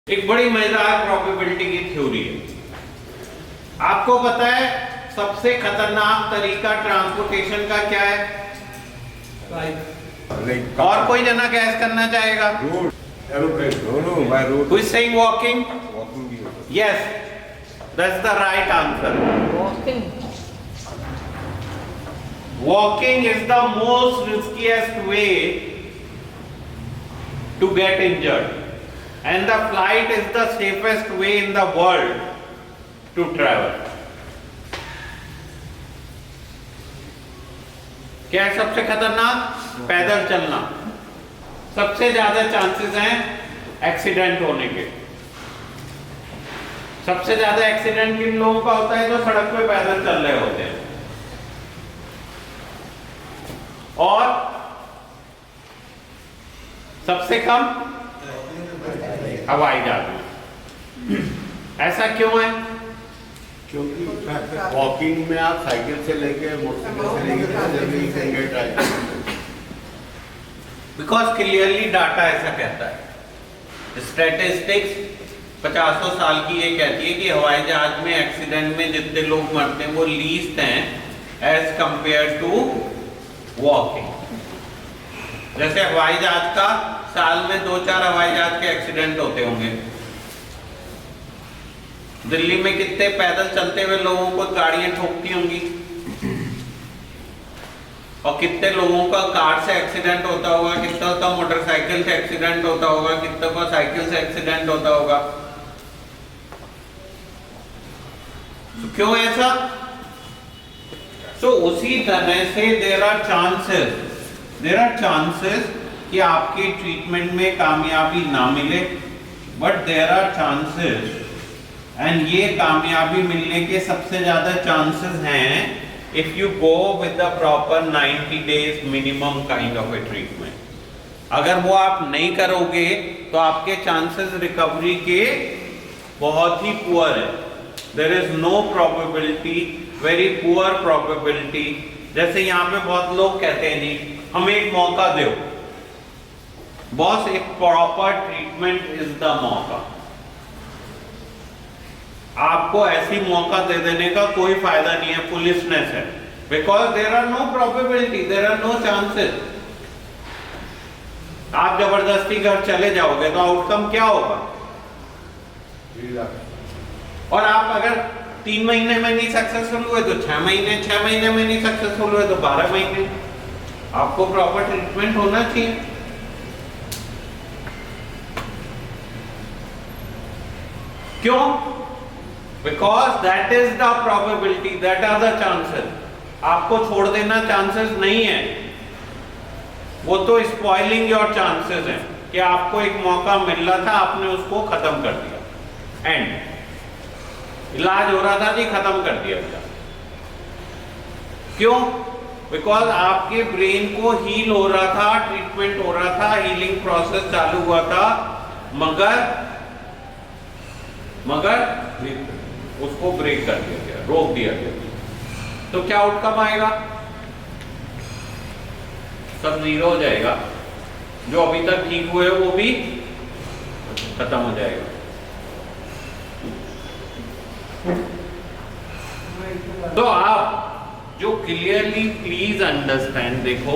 एक बड़ी मजेदार प्रोबेबिलिटी की थ्योरी है। आपको पता है सबसे खतरनाक तरीका ट्रांसपोर्टेशन का क्या है? और कोई जना गैस करना चाहेगा? Who is saying walking? Yes, that's the right answer. Walking is the most riskiest way to get injured. And the flight is the safest way in the world to travel. क्या है सबसे खतरनाक? पैदल चलना। सबसे ज्यादा चांसेस हैं accident होने के। सबसे ज्यादा एक्सीडेंट किन लोगों का होता है? जो सड़क पे पैदल चल रहे होते हैं। और सबसे कम हवाई जहाज में। ऐसा क्यों है? क्योंकि वॉकिंग में आप साइकिल से लेके मोटरसाइकिल से लेके बिकॉज क्लियरली डाटा ऐसा कहता है। स्टैटिस्टिक्स 50 साल की ये कहती है कि हवाई जहाज में एक्सीडेंट में जितने लोग मरते हैं वो लीस्ट हैं एज कंपेयर टू वॉकिंग। जैसे हवाई जहाज का साल में 2-4 हवाई जहाज के एक्सीडेंट होते होंगे। दिल्ली में कितने पैदल चलते हुए लोगों को गाड़ियां ठोकती होंगी और कितने लोगों का कार से एक्सीडेंट होता होगा, कितना का मोटरसाइकिल से एक्सीडेंट होता होगा, कितना का साइकिल से एक्सीडेंट होता होगा। तो क्यों ऐसा? तो उसी तरह से देयर आर चांसेस कि आपकी ट्रीटमेंट में कामयाबी ना मिले, but there are chances, and ये कामयाबी मिलने के सबसे ज्यादा चांसेस हैं if you go with the proper 90 days minimum kind of a treatment. अगर वो आप नहीं करोगे तो आपके चांसेस रिकवरी के बहुत ही पुअर है। There is no probability, very poor probability. जैसे यहाँ पे बहुत लोग कहते हैं जी हमें एक मौका दो। बॉस, एक प्रॉपर ट्रीटमेंट इज द मौका। आपको ऐसी मौका दे देने का कोई फायदा नहीं है, फुलिशनेस है। Because there are no probability, there are no chances. आप जबरदस्ती घर चले जाओगे तो आउटकम क्या होगा? और आप अगर 3 महीने में नहीं सक्सेसफुल हुए तो 6 महीने, 6 महीने में नहीं सक्सेसफुल हुए तो 12 महीने। आपको प्रॉपर ट्रीटमेंट होना चाहिए। क्यों? Because that is the probability, that are the chances. आपको छोड़ देना चांसेस नहीं है, वो तो स्पॉइलिंग योर चांसेस है कि आपको एक मौका मिल रहा था, आपने उसको खत्म कर दिया। एंड इलाज हो रहा था जी, खत्म कर दिया गया। क्यों? बिकॉज आपके ब्रेन को हील हो रहा था, ट्रीटमेंट हो रहा था, हीलिंग प्रोसेस चालू हुआ था, मगर उसको ब्रेक कर दिया गया, रोक दिया गया। तो क्या आउटकम आएगा? सब 0 हो जाएगा। जो अभी तक ठीक हुए वो भी खत्म हो जाएगा। तो आप जो क्लियरली प्लीज अंडरस्टैंड, देखो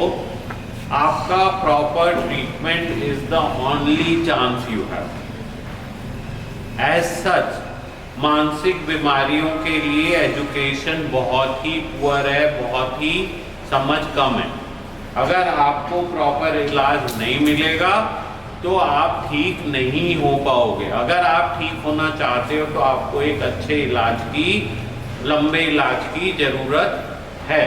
आपका proper treatment is the only chance you have. As such मानसिक बीमारियों के लिए एजुकेशन बहुत ही पुअर है, बहुत ही समझ कम है। अगर आपको प्रॉपर इलाज नहीं मिलेगा तो आप ठीक नहीं हो पाओगे। अगर आप ठीक होना चाहते हो तो आपको एक अच्छे इलाज की, लंबे इलाज की जरूरत है।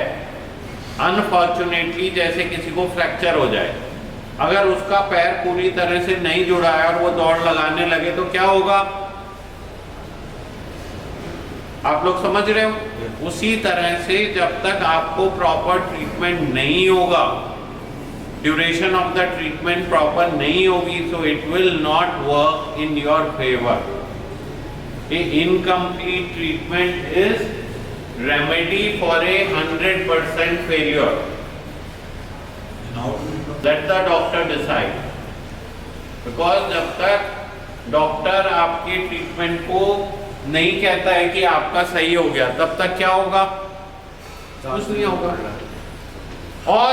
अनफॉर्चुनेटली जैसे किसी को फ्रैक्चर हो जाए, अगर उसका पैर पूरी तरह से नहीं जुड़ा है और वो दौड़ लगाने लगे तो क्या होगा? आप लोग समझ रहे हो? उसी तरह से जब तक आपको प्रॉपर ट्रीटमेंट नहीं होगा, duration of the treatment proper नहीं होगी, so it will not work in your favour. A incomplete treatment is remedy for a 100% failure. Let the doctor decide. Because जब तक डॉक्टर आपके ट्रीटमेंट को नहीं कहता है कि आपका सही हो गया, तब तक क्या होगा? कुछ नहीं होगा। और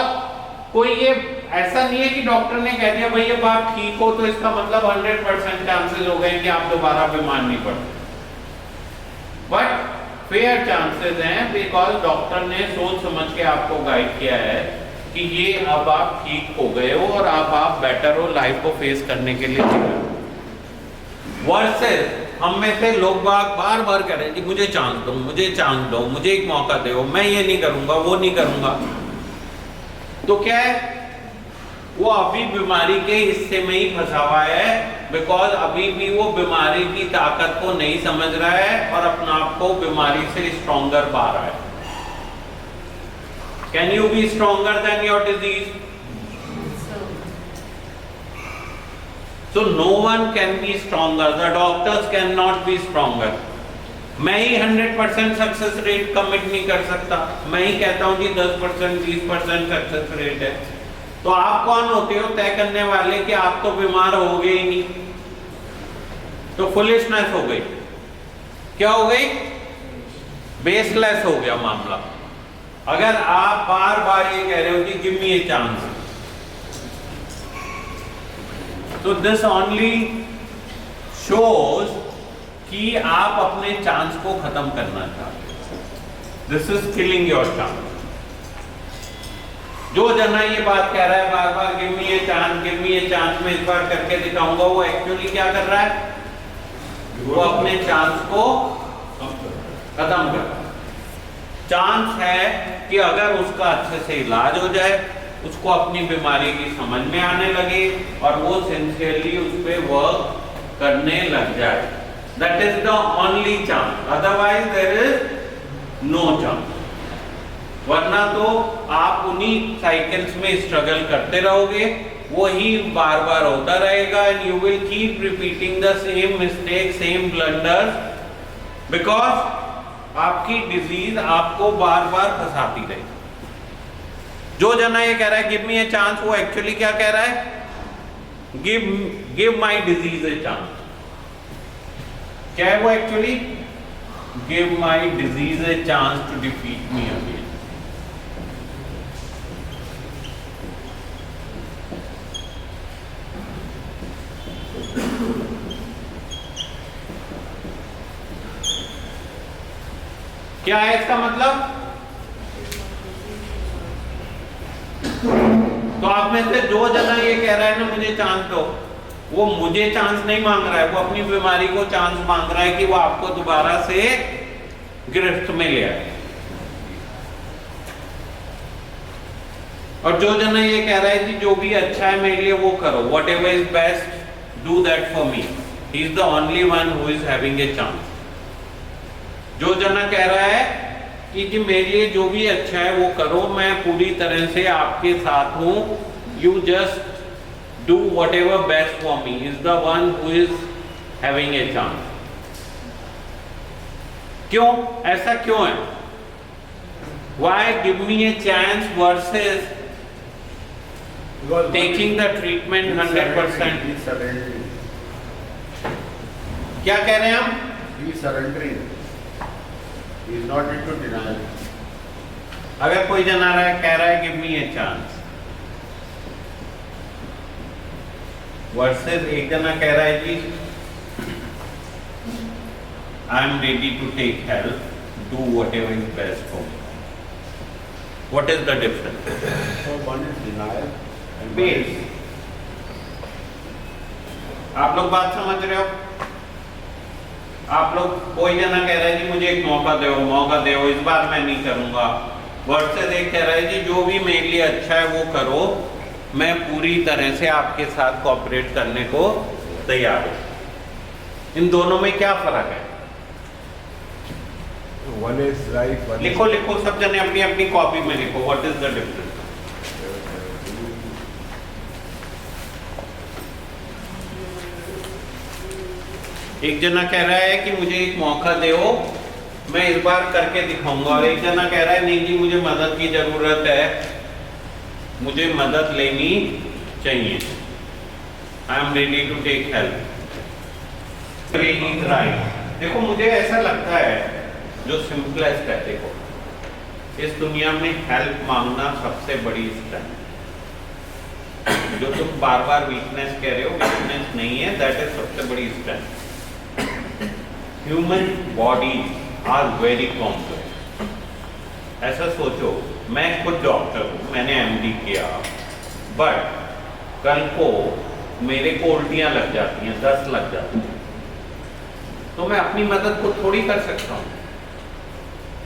कोई ये ऐसा नहीं है कि डॉक्टर ने कह दिया भाई अब आप ठीक हो तो इसका मतलब 100% चांसेस हो गए कि आप दोबारा बीमार नहीं पड़ते। बट फेयर चांसेस हैं, बिकॉज डॉक्टर ने सोच समझ के आपको गाइड किया है कि ये अब आप ठीक हो गए हो और अब आप बेटर हो, लाइफ को फेस करने के लिए तैयार हो। वर्सेस हम में से लोग बार बार कह रहे हैं कि मुझे चांस दो, मुझे चांस दो, मुझे एक मौका दो, मैं ये नहीं करूंगा, वो नहीं करूंगा। तो क्या है, वो अभी बीमारी के हिस्से में ही फंसा हुआ है, बिकॉज अभी भी वो बीमारी की ताकत को नहीं समझ रहा है और अपने आप को बीमारी से स्ट्रॉन्गर पा रहा है। Can you B stronger than your disease? So no one can be stronger. The doctors cannot be stronger. मैं ही 100% सक्सेस रेट कमिट नहीं कर सकता। मैं ही कहता हूं कि 10% 20% सक्सेस रेट है। तो आप कौन होते हो तय करने वाले कि आप तो बीमार हो गए ही नहीं? तो फुलिशनेस हो गई। क्या हो गई? बेसलेस हो गया मामला। अगर आप बार बार ये कह रहे हो कि गिव मी ए चांस, तो दिस ओनली शोज कि आप अपने चांस को खत्म करना चाहते हैं। This is killing your chance. जो जना ये बात कह रहा है बार बार give me a chance, give me a chance, मैं इस बार करके दिखाऊंगा, वो एक्चुअली क्या कर रहा है? वो अपने चांस को खत्म कर रहा है। चांस है कि अगर उसका अच्छे से इलाज हो जाए, उसको अपनी बीमारी की समझ में आने लगे और वो सिंसियरली उस पर वर्क करने लग जाए, that is the only chance. Otherwise there is no chance. वरना तो आप उन्हीं साइकिल्स में स्ट्रगल करते रहोगे, वही बार बार होता रहेगा, and you will keep repeating the same mistake, same blunders, because आपकी डिजीज आपको बार बार फंसाती रहेगी। जो जना ये कह रहा है गिव मी ए चांस, वो एक्चुअली क्या कह रहा है? Give my disease a chance. क्या है वो actually? Give my disease a chance to defeat me again. क्या है इसका मतलब? तो आप में से जो जना ये कह रहा है ना मुझे चांस दो, वो मुझे चांस नहीं मांग रहा है, वो अपनी बीमारी को चांस मांग रहा है कि वो आपको दोबारा से गिरफ्त में ले आए। और जो जना ये कह रहा है कि जो भी अच्छा है मेरे लिए वो करो, what ever is best do that for me, he is the only one who is having a chance. जो जना कह रहा है कि मेरे लिए जो भी अच्छा है वो करो, मैं पूरी तरह से आपके साथ हूं, you just do whatever best for me, is the one who is having a chance. क्यों ऐसा क्यों है? Why give me a chance versus taking the treatment 100%? क्या कह रहे हैं हम? He is not into denial. अगर कोई जना रहा है कह रहा है give me a chance, versus एक जना कह रहा है जी I am ready to take help, do whatever is best for me, what is the difference? So one is denial and base. आप लोग बात समझ रहे हो? आप लोग, कोई जना कह रहा है जी मुझे एक मौका दो, मौका दो, इस बार मैं नहीं करूंगा, वर्सेस एक कह रहा है जी जो भी मेरे लिए अच्छा है वो करो, मैं पूरी तरह से आपके साथ कोऑपरेट करने को तैयार हूं। इन दोनों में क्या फर्क है? one is right, one लिखो लिखो, सब जने अपनी अपनी कॉपी में लिखो, व्हाट इज द डिफरेंस? एक जना कह रहा है कि मुझे एक मौका दो, मैं इस बार करके दिखाऊंगा, और एक जना कह रहा है नहीं जी मुझे मदद की जरूरत है, मुझे मदद लेनी चाहिए, I am ready to take help. देखो मुझे ऐसा लगता है जो सिंपलेस्ट है, देखो इस दुनिया में हेल्प मांगना सबसे बड़ी स्ट्रेंथ। जो तुम बार बार वीकनेस कह रहे हो, वीकनेस नहीं है, दैट इज सबसे बड़ी strength. Human body are very complex. ऐसा सोचो, मैं खुद डॉक्टर हूँ, मैंने एमडी किया, बट कल को मेरे को उल्टियाँ लग जाती हैं, 10 लग जाती हैं, तो मैं अपनी मदद को थोड़ी कर सकता हूँ।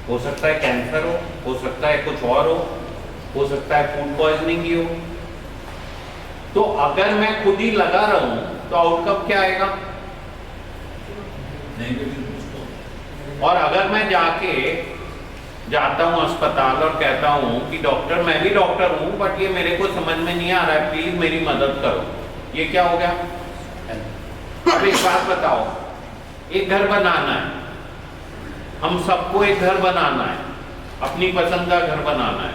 हो सकता है कैंसर हो सकता है कुछ और हो सकता है फूड पॉइजनिंग ही हो। तो अगर मैं खुद ही लगा रहा हूं तो आउटकम क्या आएगा? और अगर मैं जाता हूं अस्पताल और कहता हूं कि डॉक्टर, मैं भी डॉक्टर हूं बट ये मेरे को समझ में नहीं आ रहा है, प्लीज मेरी मदद करो, ये क्या हो गया? अब एक बात बताओ, एक घर बनाना है, हम सबको एक घर बनाना है, अपनी पसंद का घर बनाना है,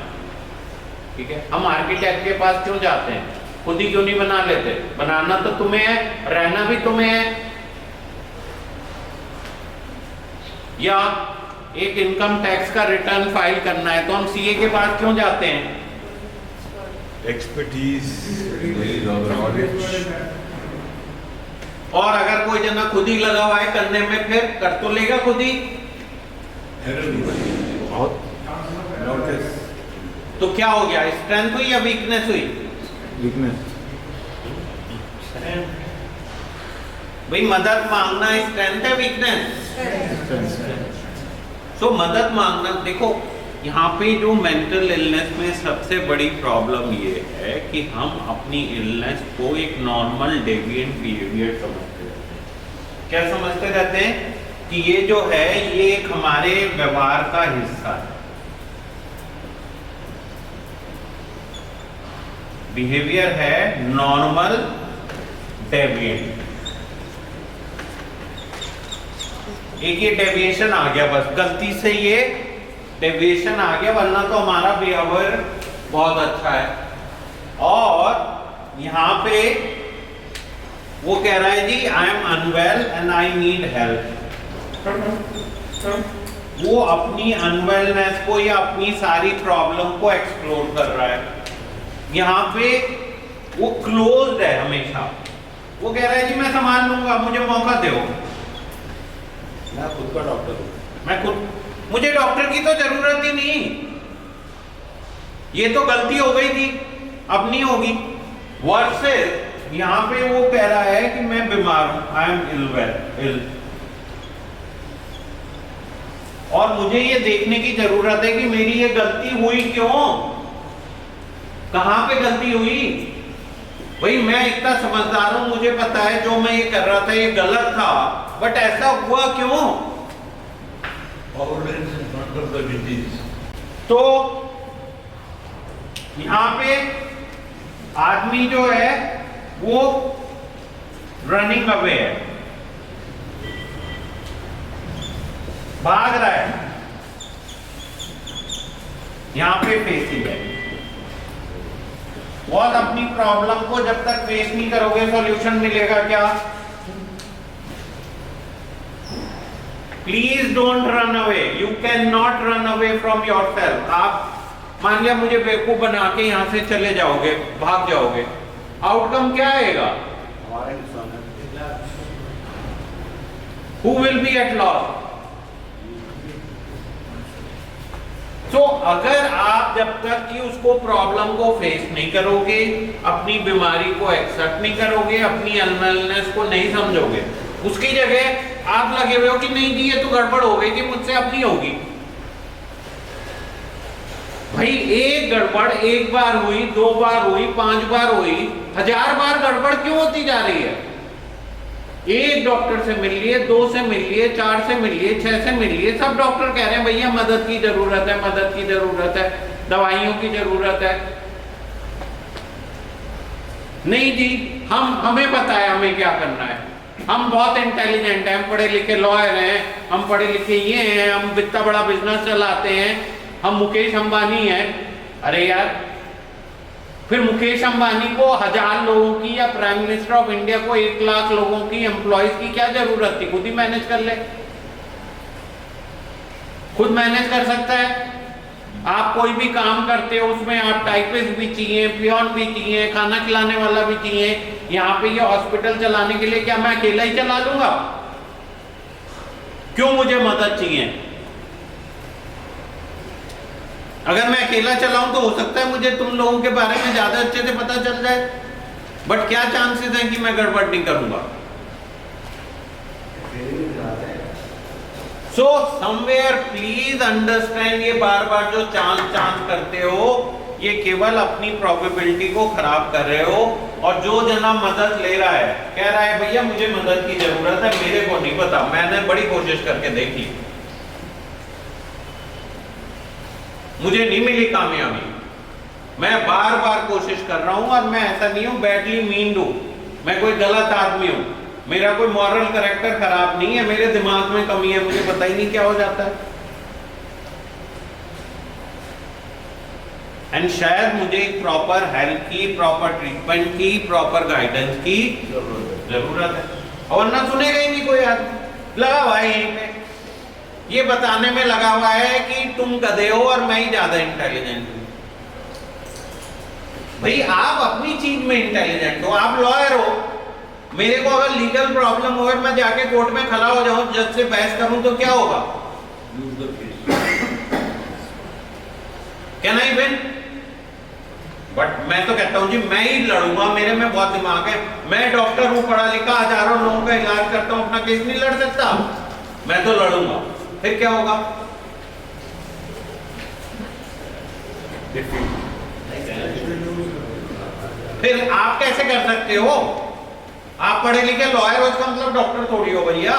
ठीक है? हम आर्किटेक्ट के पास क्यों जाते हैं? खुद ही क्यों नहीं बना लेते? बनाना तो तुम्हें है, रहना भी तुम्हें है। या एक इनकम टैक्स का रिटर्न फाइल करना है तो हम सीए के पास क्यों जाते हैं? Expertise, knowledge. और अगर कोई जना खुद ही लगा हुआ है करने में, फिर कर तो लेगा खुद ही। तो क्या हो गया? स्ट्रेंथ हुई या वीकनेस हुई? वीकनेस। भाई मदद मांगना स्ट्रेंथ है वीकनेस? सो मदद मांगना, देखो यहाँ पे जो मेंटल इलनेस में सबसे बड़ी प्रॉब्लम ये है कि हम अपनी इलनेस को एक नॉर्मल डेविएंट बिहेवियर समझते रहते हैं। क्या समझते रहते हैं? कि ये जो है ये एक हमारे व्यवहार का हिस्सा है। बिहेवियर है नॉर्मल डेविएंट। एक ये डेविएशन आ गया, बस गलती से ये डेविएशन आ गया, वरना तो हमारा बिहेवियर बहुत अच्छा है। और यहां पे वो कह रहा है जी I am unwell and I need help. वो अपनी अनवेलनेस को या अपनी सारी प्रॉब्लम को एक्सप्लोर कर रहा है। यहाँ पे वो क्लोज्ड है हमेशा। वो कह रहा है जी मैं संभाल लूंगा, मुझे मौका दो, मैं खुद का डॉक्टर हूँ, मुझे डॉक्टर की तो जरूरत ही नहीं, ये तो गलती हो गई थी, अब नहीं होगी। वर्सेस यहाँ पे वो कह रहा है कि मैं बीमार हूं, आई एम इल, और मुझे ये देखने की जरूरत है कि मेरी ये गलती हुई क्यों, कहां पे गलती हुई। भाई मैं इतना समझदार हूं, मुझे पता है जो मैं ये कर रहा था ये गलत था, बट ऐसा हुआ क्यों? तो यहां पे आदमी जो है वो रनिंग अवे है, भाग रहा है, यहां पे फेसिंग है। बहुत अपनी प्रॉब्लम को जब तक फेस नहीं करोगे सॉल्यूशन मिलेगा क्या? Please don't run away, you can not run away from yourself. आप मान लिया मुझे बेवकूफ बना के यहां से चले जाओगे, भाग जाओगे, आउटकम क्या आएगा? हमारा नुकसान है। Who will be at loss? तो अगर आप जब तक कि उसको प्रॉब्लम को फेस नहीं करोगे, अपनी बीमारी को एक्सेप्ट नहीं करोगे, अपनी अनवेलनेस को नहीं समझोगे, उसकी जगह आप लगे हुए हो कि नहीं जी ये तो गड़बड़ हो गई थी मुझसे, अब नहीं होगी। भाई एक गड़बड़ एक बार हुई, 2 बार हुई, 5 बार हुई, 1000 बार गड़बड़ क्यों होती जा रही है? एक डॉक्टर से मिल लिए, 2 से मिल लिए, 4 से मिल लिए, 6 से मिल लिए, सब डॉक्टर कह रहे हैं भैया मदद की जरूरत है, मदद की जरूरत है, दवाइयों की जरूरत है। नहीं जी, हमें पता है हमें क्या करना है, हम बहुत इंटेलिजेंट हैं, हम पढ़े लिखे लॉयर हैं, हम पढ़े लिखे ये हैं, हम इतना बड़ा बिजनेस चलाते हैं, हम मुकेश अंबानी हैं। अरे यार फिर मुकेश अंबानी को 1000 लोगों की या प्राइम मिनिस्टर ऑफ इंडिया को 1 लाख लोगों की एम्प्लॉयज की क्या जरूरत थी? खुद ही मैनेज कर ले, खुद मैनेज कर सकता है। आप कोई भी काम करते हो उसमें आप टाइपिस्ट भी चाहिए, पियोन भी चाहिए, खाना खिलाने वाला भी चाहिए। यहाँ पे ये हॉस्पिटल चलाने के लिए क्या मैं अकेला ही चला लूंगा? क्यों मुझे मदद चाहिए? अगर मैं अकेला चलाऊं तो हो सकता है मुझे तुम लोगों के बारे में ज्यादा अच्छे से पता चल जाए, बट क्या चांसेस हैं कि मैं गड़बड़ नहीं करूंगा? सो समवेयर प्लीज अंडरस्टैंड, ये बार बार जो चांस करते हो ये केवल अपनी प्रोबेबिलिटी को खराब कर रहे हो। और जो जना मदद ले रहा है कह रहा है भैया मुझे मदद की जरूरत है, मेरे को नहीं पता, मैंने बड़ी कोशिश करके देख ली, मुझे नहीं मिली कामयाबी, मैं बार बार कोशिश कर रहा हूं और मैं ऐसा नहीं हूं बैडली मीन हूं, मैं कोई गलत आदमी हूं, मेरा कोई मॉरल कैरेक्टर खराब नहीं है, मेरे दिमाग में कमी है, मुझे पता ही नहीं क्या हो जाता है। एंड शायद मुझे एक प्रॉपर हेल्प की, प्रॉपर ट्रीटमेंट की, प्रॉपर गाइडेंस की जरूरत है। और वरना सुनेगा ही नहीं कोई आदमी, लगा हुआ है यहीं पे, ये बताने में लगा हुआ है कि तुम गधे हो और मैं ही ज्यादा इंटेलिजेंट हूं। भाई आप अपनी चीज में इंटेलिजेंट हो, आप लॉयर हो, मेरे को अगर लीगल प्रॉब्लम हो और मैं जाके कोर्ट में खड़ा हो जाऊं, जज से बहस करूं तो क्या होगा? Can I win? बट मैं तो कहता हूं जी मैं ही लड़ूंगा, मेरे में बहुत दिमाग है, मैं डॉक्टर हूं, पढ़ा लिखा, हजारों लोगों का इलाज करता हूं, अपना केस नहीं लड़ सकता? मैं तो लड़ूंगा, फिर क्या होगा? फिर आप कैसे कर सकते हो? आप पढ़े लिखे लॉयर हो, इसका मतलब डॉक्टर थोड़ी हो भैया।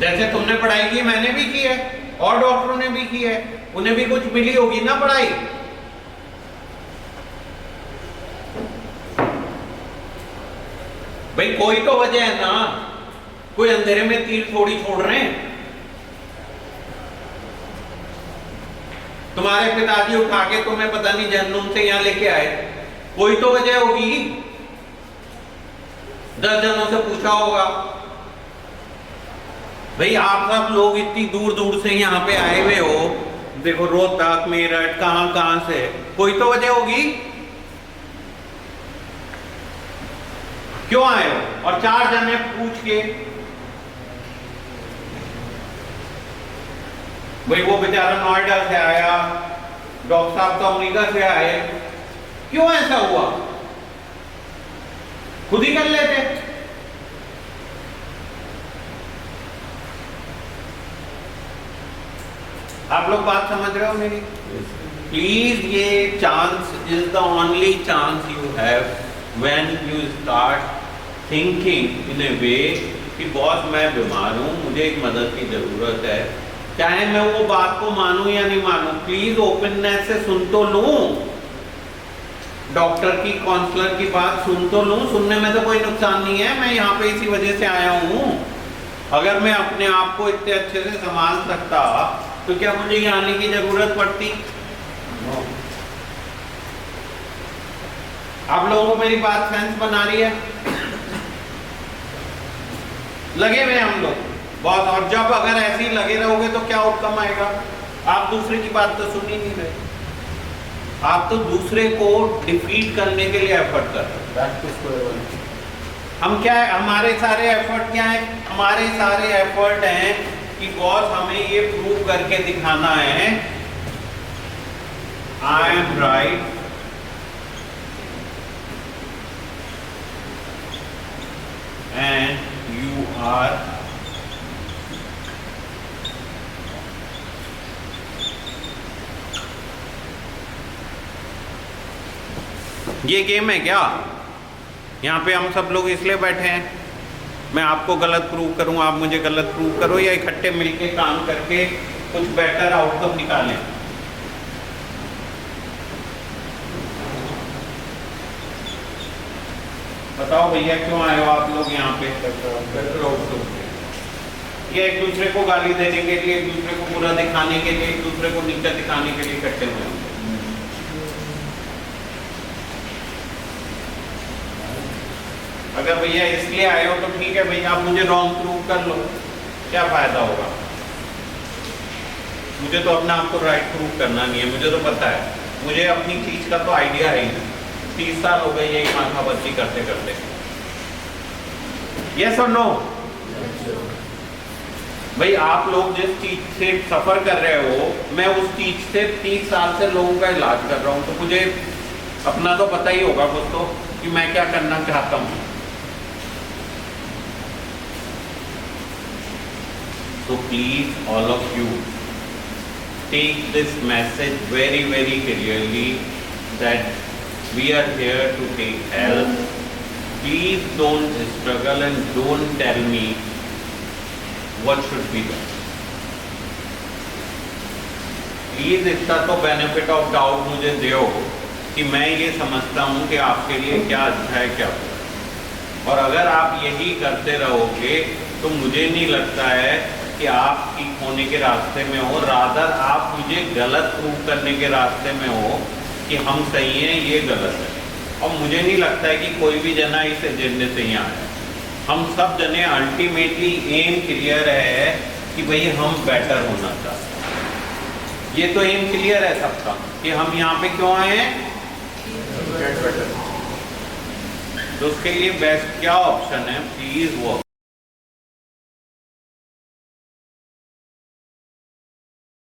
जैसे तुमने पढ़ाई की मैंने भी की है और डॉक्टरों ने भी की है, उन्हें भी कुछ मिली होगी ना पढ़ाई। भाई कोई तो वजह है ना, कोई अंधेरे में तीर थोड़ी छोड़ रहे हैं। तुम्हारे पिताजी उठा के तुम्हें पता नहीं जहन्नुम से यहां लेके आए, कोई तो वजह होगी, 10 जनों से पूछा होगा। भाई आप सब लोग इतनी दूर दूर से यहाँ पे आए हुए हो, देखो रोहतक, मेरठ, कहां से, कोई तो वजह होगी, क्यों आए हो? और 4 जने पूछ के, भाई वो बेचारा नोएडा से आया, डॉक्टर साहब तो अमेरिका से आए, क्यों ऐसा हुआ? खुद ही कर लेते। आप लोग बात समझ रहे हो मेरी? प्लीज, ये chance is the only chance you have when you start thinking in a way कि बॉस मैं बीमार हूं, मुझे एक मदद की जरूरत है, चाहे मैं वो बात को मानूं या नहीं मानूं, प्लीज ओपननेस से सुन तो लूं, डॉक्टर की, काउंसलर की बात सुन तो लूं, सुनने में तो कोई नुकसान नहीं है, मैं यहाँ पे इसी वजह से आया हूं। अगर मैं अपने आप को इतने अच्छे से संभाल सकता तो क्या मुझे यहाँ आने की जरूरत पड़ती? आप लोगों को मेरी बात सेंस बना रही है? लगे हुए हम लोग बहुत, और जब अगर ऐसे ही लगे रहोगे तो क्या आउटकम आएगा? आप दूसरे की बात तो सुन ही नहीं रहे, आप तो दूसरे को डिफीट करने के लिए एफर्ट कर रहे हो। हम क्या है, हमारे सारे एफर्ट क्या है? हमारे सारे एफर्ट हैं कि बॉस हमें ये प्रूव करके दिखाना है I am right and you are ये गेम है क्या? यहाँ पे हम सब लोग इसलिए बैठे हैं, मैं आपको गलत प्रूव करूँ, आप मुझे गलत प्रूव करो, या इकट्ठे मिलके काम करके कुछ बेटर आउटकम निकालें? बताओ भैया क्यों आए हो आप लोग यहाँ पे? बेटर आउटकम, या एक दूसरे को गाली देने के लिए, एक दूसरे को बुरा दिखाने के लिए, एक दूसरे को नीचा दिखाने के लिए इकट्ठे हुए? अगर भैया इसलिए आए हो तो ठीक है भैया, आप मुझे रॉन्ग प्रूव कर लो, क्या फायदा होगा? मुझे तो अपना आपको राइट प्रूव करना नहीं है, मुझे तो पता है, मुझे अपनी चीज का तो आइडिया है ही। 30 साल हो गए यही माथापच्ची करते करते। यस और नो? भाई आप लोग जिस चीज से सफर कर रहे हो, मैं उस चीज से 30 साल से लोगों का इलाज कर रहा हूं, तो मुझे अपना तो पता ही होगा कुछ तो कि मैं क्या करना चाहता हूं। So please all of you take this message very very clearly that we are here to take help. Please don't struggle and don't tell me what should be done. Please इतना तो benefit of doubt मुझे दो कि मैं ये समझता हूँ कि आपके लिए क्या अच्छा है क्या बुरा है। और अगर आप यही करते रहोगे तो मुझे नहीं लगता है कि आप ठीक होने के रास्ते में हो, रादर आप मुझे गलत प्रूव करने के रास्ते में हो कि हम सही हैं ये गलत है। और मुझे नहीं लगता है कि कोई भी जना इस एजेंडे से यहाँ आया। हम सब जने अल्टीमेटली एम क्लियर है कि भाई हम बेटर होना चाहते हैं। ये तो एम क्लियर है सबका कि हम यहाँ पे क्यों आए हैं, तो उसके लिए बेस्ट क्या ऑप्शन है, प्लीज वो